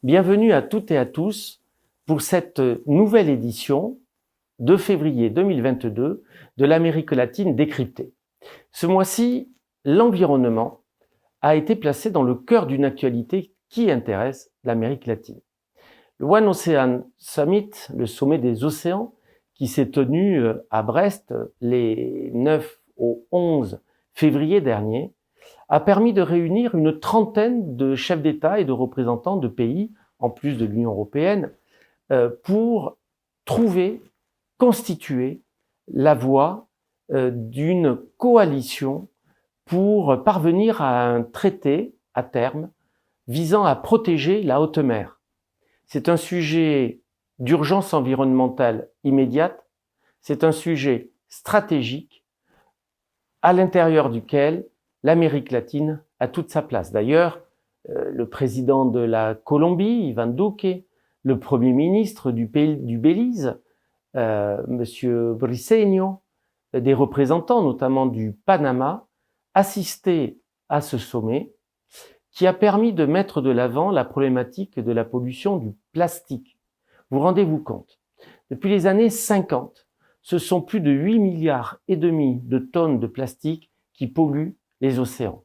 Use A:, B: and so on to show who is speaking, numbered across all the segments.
A: Bienvenue à toutes et à tous pour cette nouvelle édition de février 2022 de l'Amérique latine décryptée. Ce mois-ci, l'environnement a été placé dans le cœur d'une actualité qui intéresse l'Amérique latine. Le One Ocean Summit, le sommet des océans, qui s'est tenu à Brest les 9 au 11 février dernier, a permis de réunir une trentaine de chefs d'État et de représentants de pays, en plus de l'Union européenne, pour constituer la voie d'une coalition pour parvenir à un traité à terme visant à protéger la haute mer. C'est un sujet d'urgence environnementale immédiate, c'est un sujet stratégique à l'intérieur duquel l'Amérique latine a toute sa place. D'ailleurs, le président de la Colombie, Iván Duque, le premier ministre du Belize, Monsieur Briceño, des représentants notamment du Panama, assistaient à ce sommet qui a permis de mettre de l'avant la problématique de la pollution du plastique. Vous rendez-vous compte? Depuis les années 50, ce sont plus de 8,5 milliards de tonnes de plastique qui polluent les océans.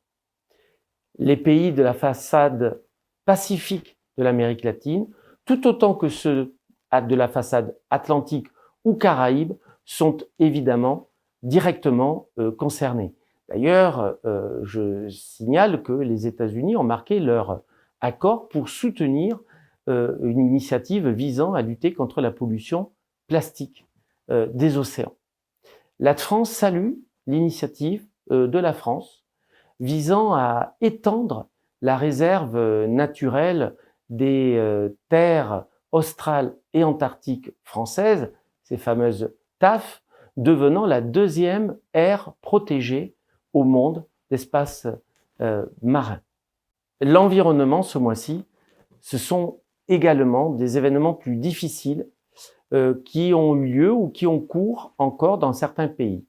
A: Les pays de la façade pacifique de l'Amérique latine, tout autant que ceux de la façade atlantique ou caraïbe, sont évidemment directement concernés. D'ailleurs, je signale que les États-Unis ont marqué leur accord pour soutenir une initiative visant à lutter contre la pollution plastique des océans. La France salue l'initiative de la France visant à étendre la réserve naturelle des terres australes et antarctiques françaises, ces fameuses TAF, devenant la deuxième aire protégée au monde d'espace marin. L'environnement, ce mois-ci, ce sont également des événements plus difficiles qui ont eu lieu ou qui ont cours encore dans certains pays.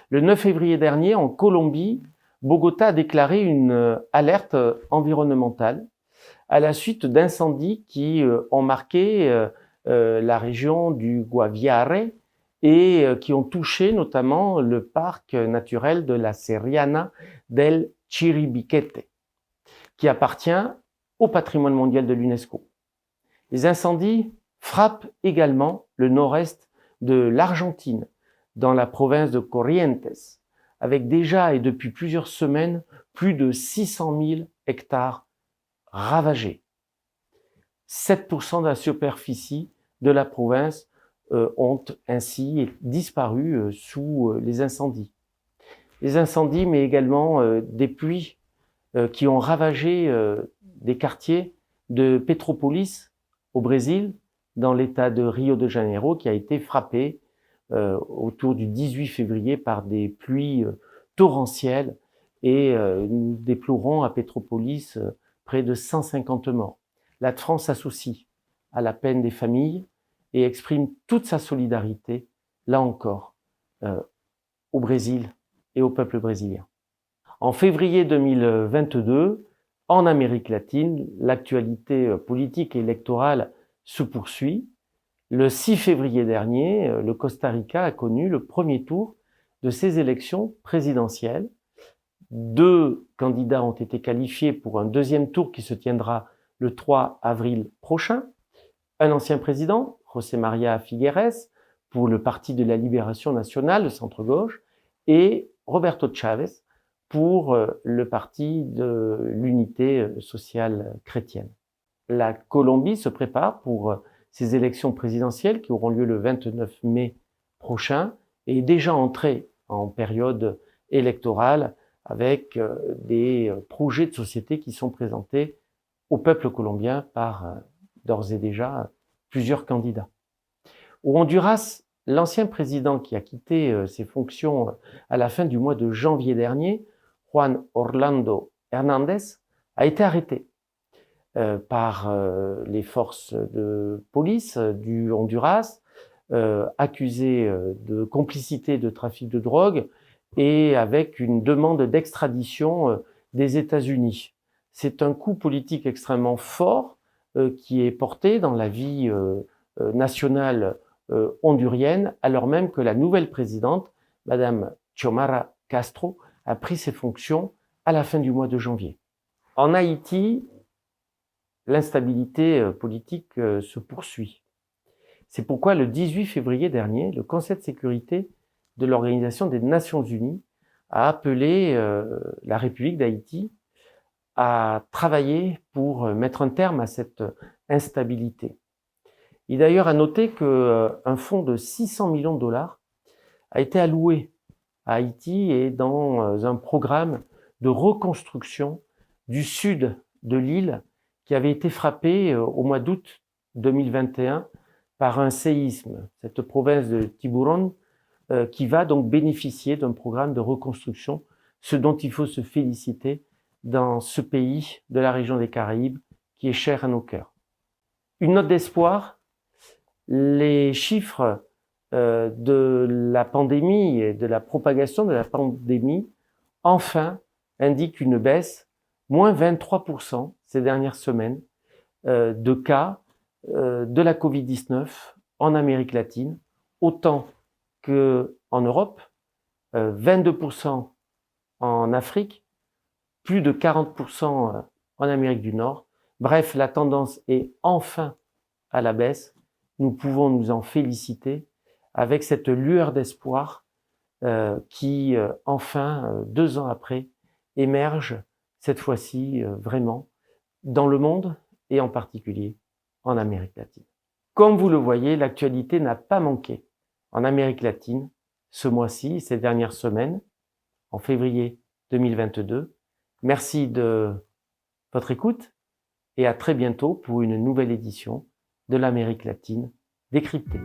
A: Le 9 février dernier, en Colombie, Bogota a déclaré une alerte environnementale à la suite d'incendies qui ont marqué la région du Guaviare et qui ont touché notamment le parc naturel de la Serrana del Chiribiquete, qui appartient au patrimoine mondial de l'UNESCO. Les incendies frappent également le nord-est de l'Argentine, dans la province de Corrientes, avec déjà et depuis plusieurs semaines plus de 600 000 hectares ravagés. 7% de la superficie de la province ont ainsi disparu sous les incendies. Les incendies, mais également des pluies qui ont ravagé des quartiers de Petrópolis au Brésil, dans l'état de Rio de Janeiro, qui a été frappé autour du 18 février par des pluies torrentielles et nous déplorons à Petrópolis près de 150 morts. La France s'associe à la peine des familles et exprime toute sa solidarité, là encore, au Brésil et au peuple brésilien. En février 2022, en Amérique latine, l'actualité politique et électorale se poursuit. Le 6 février dernier, le Costa Rica a connu le premier tour de ses élections présidentielles. 2 candidats ont été qualifiés pour un deuxième tour qui se tiendra le 3 avril prochain. Un ancien président, José María Figueres, pour le Parti de la Libération Nationale, le centre-gauche, et Roberto Chávez pour le Parti de l'Unité sociale chrétienne. La Colombie se prépare pour ces élections présidentielles qui auront lieu le 29 mai prochain et est déjà entrée en période électorale avec des projets de société qui sont présentés au peuple colombien par d'ores et déjà plusieurs candidats. Au Honduras, l'ancien président qui a quitté ses fonctions à la fin du mois de janvier dernier, Juan Orlando Hernández, a été arrêté par les forces de police du Honduras, accusé de complicité de trafic de drogue et avec une demande d'extradition des États-Unis. C'est un coup politique extrêmement fort qui est portée dans la vie nationale hondurienne, alors même que la nouvelle présidente, Madame Xiomara Castro, a pris ses fonctions à la fin du mois de janvier. En Haïti, l'instabilité politique se poursuit. C'est pourquoi le 18 février dernier, le Conseil de sécurité de l'Organisation des Nations Unies a appelé la République d'Haïti à travailler pour mettre un terme à cette instabilité. Il est d'ailleurs à noter qu'un fonds de 600 millions de dollars a été alloué à Haïti et dans un programme de reconstruction du sud de l'île qui avait été frappé au mois d'août 2021 par un séisme, cette province de Tiburon qui va donc bénéficier d'un programme de reconstruction, ce dont il faut se féliciter dans ce pays de la région des Caraïbes qui est cher à nos cœurs. Une note d'espoir, les chiffres de la pandémie et de la propagation de la pandémie, enfin, indiquent une baisse, moins 23% ces dernières semaines, de cas de la Covid-19 en Amérique latine, autant qu'en Europe, 22% en Afrique, plus de 40% en Amérique du Nord. Bref, la tendance est enfin à la baisse. Nous pouvons nous en féliciter avec cette lueur d'espoir qui, enfin, 2 ans après, émerge cette fois-ci vraiment dans le monde et en particulier en Amérique latine. Comme vous le voyez, l'actualité n'a pas manqué en Amérique latine ce mois-ci, ces dernières semaines, en février 2022. Merci de votre écoute et à très bientôt pour une nouvelle édition de l'Amérique latine décryptée.